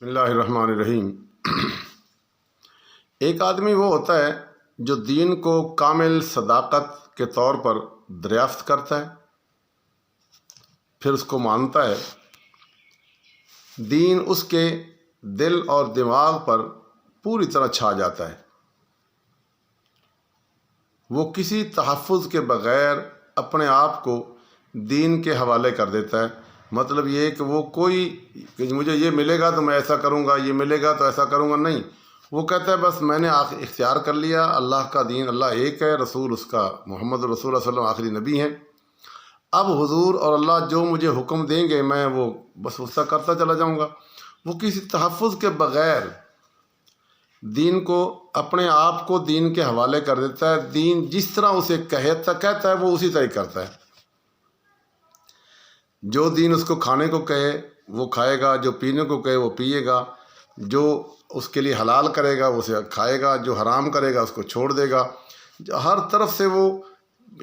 بسم اللہ الرحمن الرحیم۔ ایک آدمی وہ ہوتا ہے جو دین کو کامل صداقت کے طور پر دریافت کرتا ہے، پھر اس کو مانتا ہے۔ دین اس کے دل اور دماغ پر پوری طرح چھا جاتا ہے۔ وہ کسی تحفظ کے بغیر اپنے آپ کو دین کے حوالے کر دیتا ہے۔ مطلب یہ کہ وہ کہ مجھے یہ ملے گا تو میں ایسا کروں گا، یہ ملے گا تو ایسا کروں گا، نہیں۔ وہ کہتا ہے بس میں نے اختیار کر لیا، اللہ کا دین، اللہ ایک ہے، رسول اس کا محمد رسول اللہ صلی اللہ علیہ وسلم آخری نبی ہیں۔ اب حضور اور اللہ جو مجھے حکم دیں گے میں وہ بس اس کا کرتا چلا جاؤں گا۔ وہ کسی تحفظ کے بغیر دین کو، اپنے آپ کو دین کے حوالے کر دیتا ہے۔ دین جس طرح اسے کہتا ہے وہ اسی طرح کرتا ہے۔ جو دین اس کو کھانے کو کہے وہ کھائے گا، جو پینے کو کہے وہ پیے گا، جو اس کے لیے حلال کرے گا وہ اسے کھائے گا، جو حرام کرے گا اس کو چھوڑ دے گا۔ ہر طرف سے وہ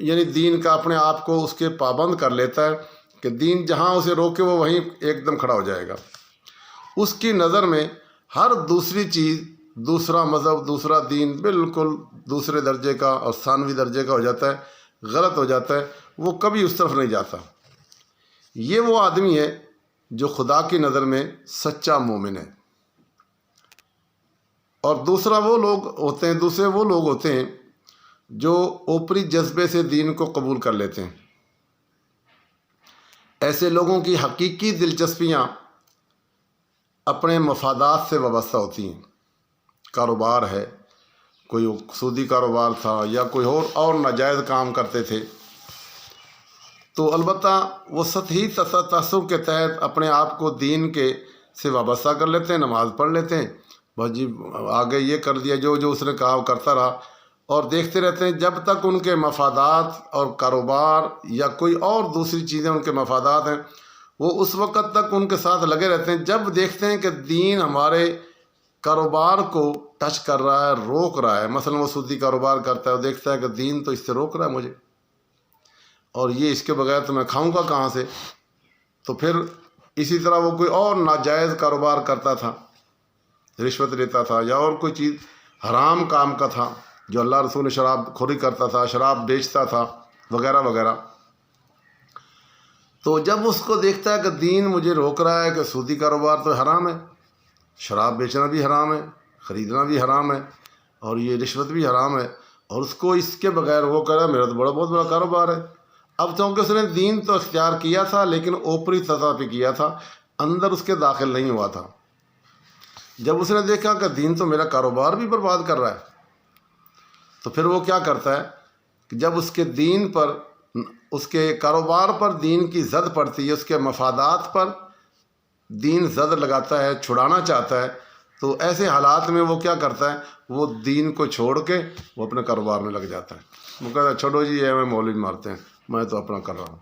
یعنی دین کا اپنے آپ کو اس کے پابند کر لیتا ہے کہ دین جہاں اسے روکے وہ وہیں ایک دم کھڑا ہو جائے گا۔ اس کی نظر میں ہر دوسری چیز، دوسرا مذہب، دوسرا دین بالکل دوسرے درجے کا اور ثانوی درجے کا ہو جاتا ہے، غلط ہو جاتا ہے، وہ کبھی اس طرف نہیں جاتا۔ یہ وہ آدمی ہے جو خدا کی نظر میں سچا مومن ہے۔ اور دوسرے وہ لوگ ہوتے ہیں جو اوپری جذبے سے دین کو قبول کر لیتے ہیں۔ ایسے لوگوں کی حقیقی دلچسپیاں اپنے مفادات سے وابستہ ہوتی ہیں۔ کاروبار ہے، کوئی سودی کاروبار تھا یا کوئی اور ناجائز کام کرتے تھے، تو البتہ وہ سطحی تعصب کے تحت اپنے آپ کو دین سے وابستہ کر لیتے ہیں، نماز پڑھ لیتے ہیں، بس جی آگے یہ کر دیا، جو اس نے کہا وہ کرتا رہا، اور دیکھتے رہتے ہیں جب تک ان کے مفادات اور کاروبار یا کوئی اور دوسری چیزیں ان کے مفادات ہیں، وہ اس وقت تک ان کے ساتھ لگے رہتے ہیں جب دیکھتے ہیں کہ دین ہمارے کاروبار کو ٹچ کر رہا ہے، روک رہا ہے۔ مثلا وہ سودی کاروبار کرتا ہے، وہ دیکھتا ہے کہ دین تو اس سے روک رہا ہے مجھے، اور یہ اس کے بغیر تو میں کھاؤں گا کہاں سے؟ تو پھر اسی طرح وہ کوئی اور ناجائز کاروبار کرتا تھا، رشوت لیتا تھا یا اور کوئی چیز حرام کام کا تھا، جو اللہ رسول شراب خوری کرتا تھا، شراب بیچتا تھا وغیرہ وغیرہ۔ تو جب اس کو دیکھتا ہے کہ دین مجھے روک رہا ہے کہ سودی کاروبار تو حرام ہے، شراب بیچنا بھی حرام ہے، خریدنا بھی حرام ہے، اور یہ رشوت بھی حرام ہے، اور اس کو اس کے بغیر وہ کہہ رہا ہے میرا تو بہت بڑا کاروبار ہے۔ اب چونکہ اس نے دین تو اختیار کیا تھا لیکن اوپری سطح پہ کیا تھا، اندر اس کے داخل نہیں ہوا تھا۔ جب اس نے دیکھا کہ دین تو میرا کاروبار بھی برباد کر رہا ہے، تو پھر وہ کیا کرتا ہے کہ جب اس کے دین پر، اس کے کاروبار پر دین کی زد پڑتی ہے، اس کے مفادات پر دین زد لگاتا ہے، چھڑانا چاہتا ہے، تو ایسے حالات میں وہ کیا کرتا ہے، وہ دین کو چھوڑ کے وہ اپنے کاروبار میں لگ جاتا ہے۔ وہ کہتا ہے چھوڑو جی، یہ میں مولوی مارتے ہیں، میں تو اپنا کر رہا ہوں۔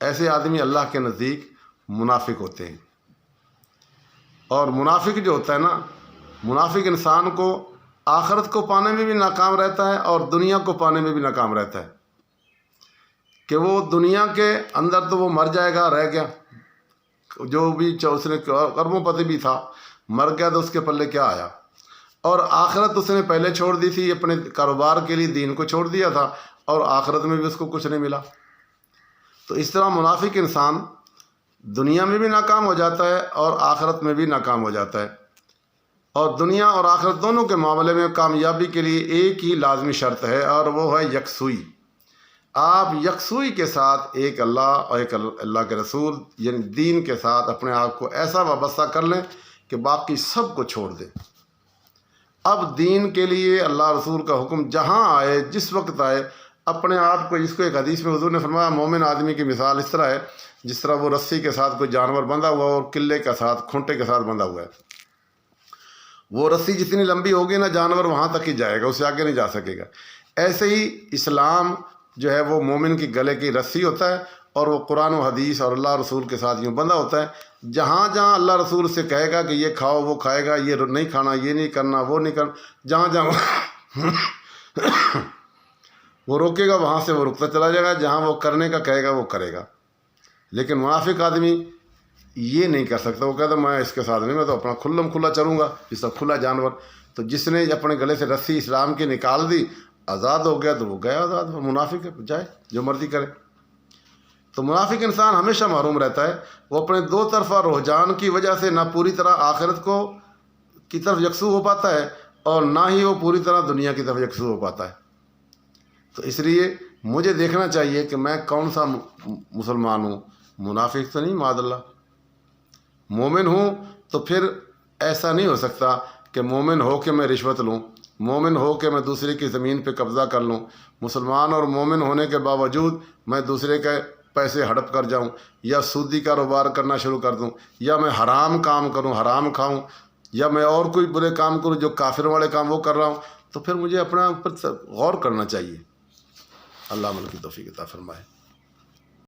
ایسے آدمی اللہ کے نزدیک منافق ہوتے ہیں۔ اور منافق جو ہوتا ہے نا، منافق انسان کو آخرت کو پانے میں بھی ناکام رہتا ہے اور دنیا کو پانے میں بھی ناکام رہتا ہے، کہ وہ دنیا کے اندر تو وہ مر جائے گا، رہ گیا، جو بھی اس نے اربوں پتی بھی تھا، مر گیا تو اس کے پلے کیا آیا، اور آخرت اس نے پہلے چھوڑ دی تھی، اپنے کاروبار کے لیے دین کو چھوڑ دیا تھا، اور آخرت میں بھی اس کو کچھ نہیں ملا۔ تو اس طرح منافق انسان دنیا میں بھی ناکام ہو جاتا ہے اور آخرت میں بھی ناکام ہو جاتا ہے۔ اور دنیا اور آخرت دونوں کے معاملے میں کامیابی کے لیے ایک ہی لازمی شرط ہے، اور وہ ہے یکسوئی۔ آپ یکسوئی کے ساتھ ایک اللہ اور ایک اللہ کے رسول یعنی دین کے ساتھ اپنے آپ کو ایسا وابستہ کر لیں کہ باقی سب کو چھوڑ دیں۔ اب دین کے لیے اللہ رسول کا حکم جہاں آئے، جس وقت آئے، اپنے آپ کو، جس کو ایک حدیث میں حضور نے فرمایا مومن آدمی کی مثال اس طرح ہے جس طرح وہ رسی کے ساتھ کوئی جانور بندھا ہوا اور قلعے کے ساتھ، کھونٹے کے ساتھ بندھا ہوا ہے۔ وہ رسی جتنی لمبی ہوگی نا، جانور وہاں تک ہی جائے گا، اسے آگے نہیں جا سکے گا۔ ایسے ہی اسلام جو ہے وہ مومن کی گلے کی رسی ہوتا ہے، اور وہ قرآن و حدیث اور اللہ رسول کے ساتھ یوں بندھا ہوتا ہے۔ جہاں جہاں اللہ رسول سے کہے گا کہ یہ کھاؤ، وہ کھائے گا، یہ نہیں کھانا، یہ نہیں کرنا، وہ نہیں کرنا، جہاں جہاں وہ روکے گا وہاں سے وہ رکتا چلا جائے گا، جہاں وہ کرنے کا کہے گا وہ کرے گا۔ لیکن منافق آدمی یہ نہیں کر سکتا. وہ کہتا میں اس کے ساتھ نہیں, میں تو اپنا کھلم کھلا چلوں گا جس طرح کھلا جانور. تو جس نے اپنے گلے سے رسی اسلام کی نکال دی, آزاد ہو گیا, تو وہ گیا آزاد. منافق ہے, جائے جو مرضی کرے. تو منافق انسان ہمیشہ محروم رہتا ہے. وہ اپنے دو طرفہ رجحان کی وجہ سے نہ پوری طرح آخرت کو کی طرف یکسو ہو پاتا ہے اور نہ ہی وہ پوری طرح دنیا کی طرف یکسو ہو پاتا ہے. تو اس لیے مجھے دیکھنا چاہیے کہ میں کون سا مسلمان ہوں. منافق تو نہیں, معاذ اللہ. مومن ہوں تو پھر ایسا نہیں ہو سکتا کہ مومن ہو کے میں رشوت لوں, مومن ہو کے میں دوسرے کی زمین پہ قبضہ کر لوں, مسلمان اور مومن ہونے کے باوجود میں دوسرے کے پیسے ہڑپ کر جاؤں, یا سودی کاروبار کرنا شروع کر دوں, یا میں حرام کام کروں, حرام کھاؤں, یا میں اور کوئی برے کام کروں جو کافر والے کام وہ کر رہا ہوں. تو پھر مجھے اپنا اوپر غور کرنا چاہیے. اللہ عمل کی توفیق عطا فرمائے.